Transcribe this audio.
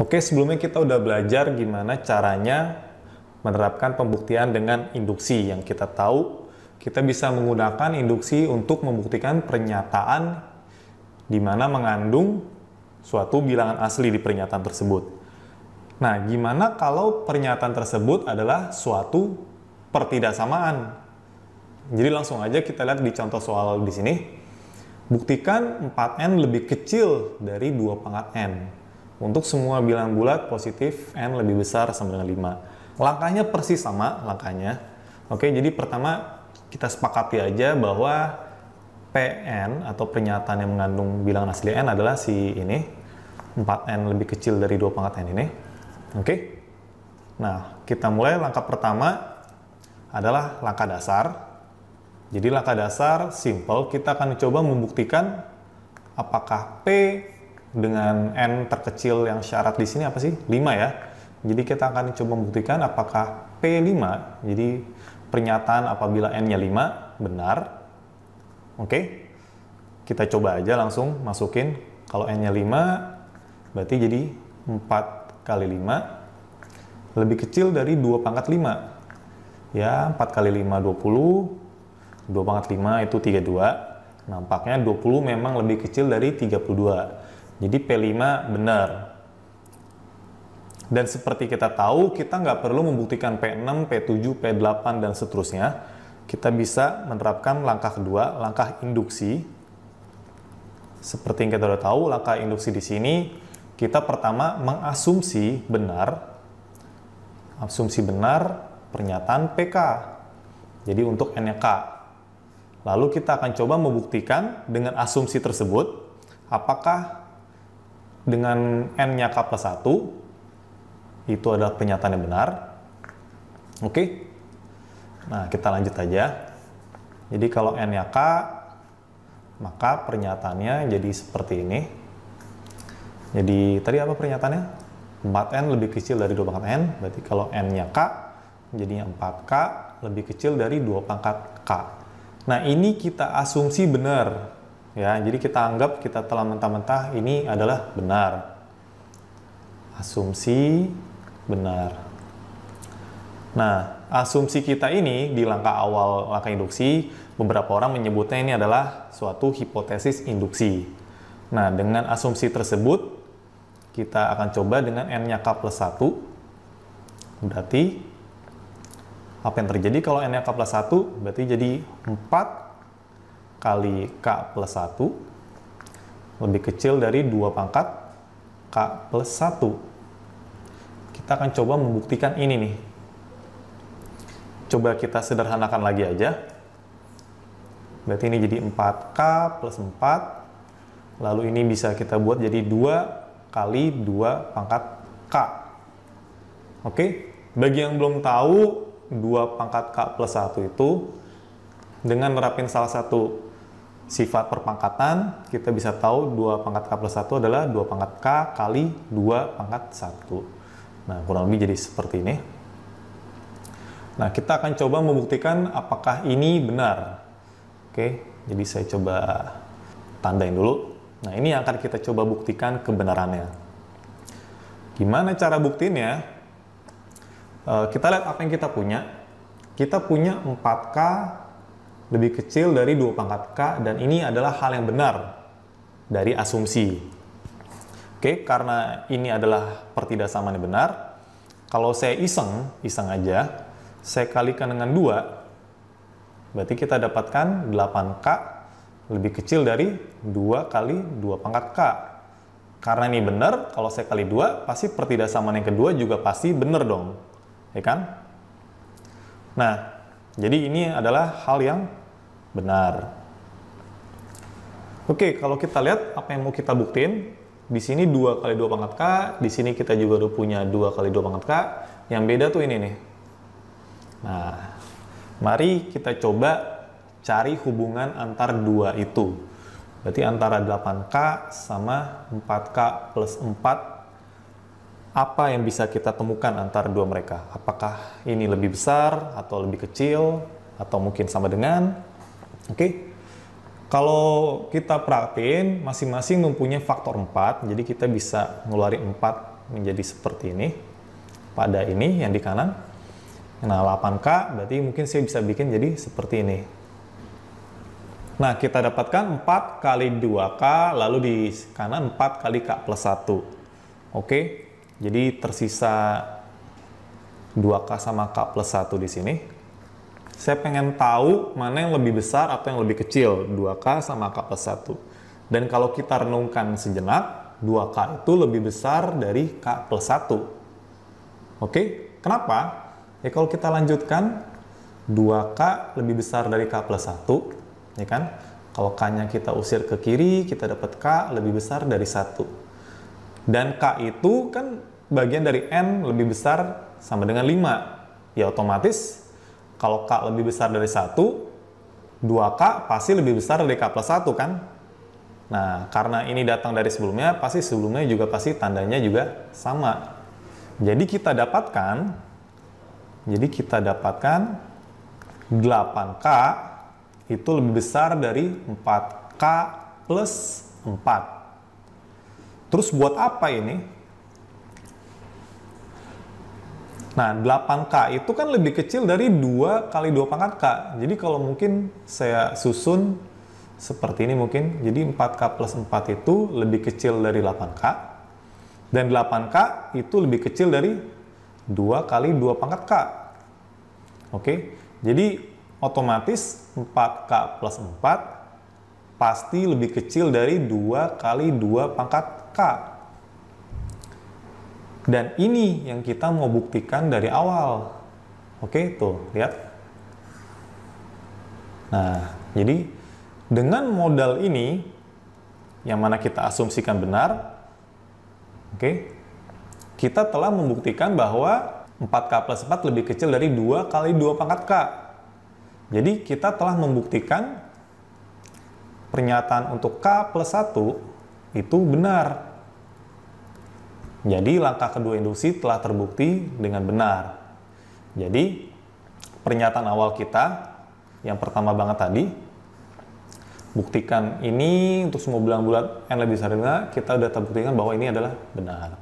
Oke, sebelumnya kita udah belajar gimana caranya menerapkan pembuktian dengan induksi. Yang kita tahu, kita bisa menggunakan induksi untuk membuktikan pernyataan di mana mengandung suatu bilangan asli di pernyataan tersebut. Nah, gimana kalau pernyataan tersebut adalah suatu pertidaksamaan? Jadi langsung aja kita lihat di contoh soal di sini. Buktikan 4n lebih kecil dari 2 pangkat n. Untuk semua bilangan bulat positif n lebih besar sama dengan 5. Langkahnya persis sama langkahnya. Oke, jadi pertama kita sepakati aja bahwa Pn atau pernyataan yang mengandung bilangan asli n adalah si ini. 4n lebih kecil dari 2 pangkat n ini. Oke. Nah, kita mulai langkah pertama adalah langkah dasar. Jadi langkah dasar simple, kita akan coba membuktikan apakah P dengan N terkecil yang syarat di sini apa sih? 5 ya. Jadi kita akan coba membuktikan apakah P5, jadi pernyataan apabila N-nya 5 benar. Oke. Kita coba aja langsung masukin. Kalau N-nya 5, berarti jadi 4 kali 5 lebih kecil dari 2 pangkat 5. Ya, 4 kali 5 20. 2 pangkat 5 itu 32. Nampaknya 20 memang lebih kecil dari 32. Jadi P5 benar. Dan seperti kita tahu, kita nggak perlu membuktikan P6, P7, P8, dan seterusnya. Kita bisa menerapkan langkah kedua, langkah induksi. Seperti yang kita udah tahu, langkah induksi di sini, kita pertama mengasumsi benar. Asumsi benar pernyataan PK. Jadi untuk N-nya K. Lalu kita akan coba membuktikan dengan asumsi tersebut, apakah dengan N-nya K plus 1, itu adalah pernyataan yang benar. Oke. Nah, kita lanjut aja. Jadi kalau N-nya K, maka pernyataannya jadi seperti ini. Jadi tadi apa pernyataannya? 4N lebih kecil dari 2 pangkat N. Berarti kalau N-nya K, jadinya 4K lebih kecil dari 2 pangkat K. Nah, ini kita asumsi benar. Ya, jadi kita anggap kita telah mentah-mentah ini adalah benar. Asumsi benar. Nah, asumsi kita ini di langkah awal langkah induksi, beberapa orang menyebutnya ini adalah suatu hipotesis induksi. Nah, dengan asumsi tersebut, kita akan coba dengan N-nya K plus 1. Berarti, apa yang terjadi kalau N-nya K plus 1? Berarti jadi 4 kali K plus 1 lebih kecil dari 2 pangkat K plus 1. Kita akan coba membuktikan ini nih. Coba kita sederhanakan lagi aja. Berarti ini jadi 4K plus 4. Lalu ini bisa kita buat jadi 2 kali 2 pangkat K. Oke? Bagi yang belum tahu, 2 pangkat K plus 1 itu, dengan nerapin salah satu sifat perpangkatan, kita bisa tahu 2 pangkat K plus 1 adalah 2 pangkat K kali 2 pangkat 1. Nah, kurang lebih jadi seperti ini. Nah, kita akan coba membuktikan apakah ini benar. Oke, jadi saya coba tandain dulu. Nah, ini yang akan kita coba buktikan kebenarannya. Gimana cara buktinya? Kita lihat apa yang kita punya. Kita punya 4K lebih kecil dari 2 pangkat K, dan ini adalah hal yang benar dari asumsi. Oke, karena ini adalah pertidaksamaan yang benar, kalau saya iseng aja, saya kalikan dengan 2, berarti kita dapatkan 8K lebih kecil dari 2 kali 2 pangkat K. Karena ini benar, kalau saya kali 2, pasti pertidaksamaan yang kedua juga pasti benar dong. Ya kan? Nah, jadi ini adalah hal yang benar. Oke, kalau kita lihat apa yang mau kita buktiin, di sini 2 kali 2 pangkat K, di sini kita juga udah punya 2 kali 2 pangkat K, yang beda tuh ini nih. Nah, mari kita coba cari hubungan antar dua itu. Berarti antara 8K sama 4K plus 4, apa yang bisa kita temukan antara dua mereka? Apakah ini lebih besar atau lebih kecil atau mungkin sama dengan? Oke. Kalau kita perhatiin, masing-masing mempunyai faktor 4, jadi kita bisa ngeluarin 4 menjadi seperti ini. Pada ini yang di kanan. Nah, 8K berarti mungkin saya bisa bikin jadi seperti ini. Nah, kita dapatkan 4 kali 2K, lalu di kanan 4 kali K plus 1. Oke, jadi tersisa 2K sama K plus 1 di sini. Saya pengen tahu mana yang lebih besar atau yang lebih kecil, 2K sama K plus 1. Dan kalau kita renungkan sejenak, 2K itu lebih besar dari K plus 1. Oke, kenapa? Ya kalau kita lanjutkan, 2K lebih besar dari K plus 1, ya kan? Kalau K-nya kita usir ke kiri, kita dapat K lebih besar dari 1. Dan K itu kan bagian dari N lebih besar sama dengan 5. Ya otomatis, kalau K lebih besar dari 1, 2K pasti lebih besar dari K plus 1 kan? Nah, karena ini datang dari sebelumnya, pasti sebelumnya juga pasti tandanya juga sama. Jadi kita dapatkan 8K itu lebih besar dari 4K plus 4. Terus buat apa ini? Nah, 8K itu kan lebih kecil dari 2 kali 2 pangkat K. Jadi kalau mungkin saya susun seperti ini mungkin, jadi 4K plus 4 itu lebih kecil dari 8K. Dan 8K itu lebih kecil dari 2 kali 2 pangkat K. Oke, jadi otomatis 4K plus 4 pasti lebih kecil dari 2 kali 2 pangkat K. Dan ini yang kita mau buktikan dari awal. Oke, tuh, lihat. Nah, jadi dengan modal ini, yang mana kita asumsikan benar, oke, kita telah membuktikan bahwa 4K plus 4 lebih kecil dari 2 kali 2 pangkat K. Jadi, kita telah membuktikan pernyataan untuk K plus 1 itu benar. Jadi langkah kedua induksi telah terbukti dengan benar. Jadi pernyataan awal kita yang pertama banget tadi, buktikan ini untuk semua bilang bulat N lebih besar dari 5, kita udah terbuktikan bahwa ini adalah benar.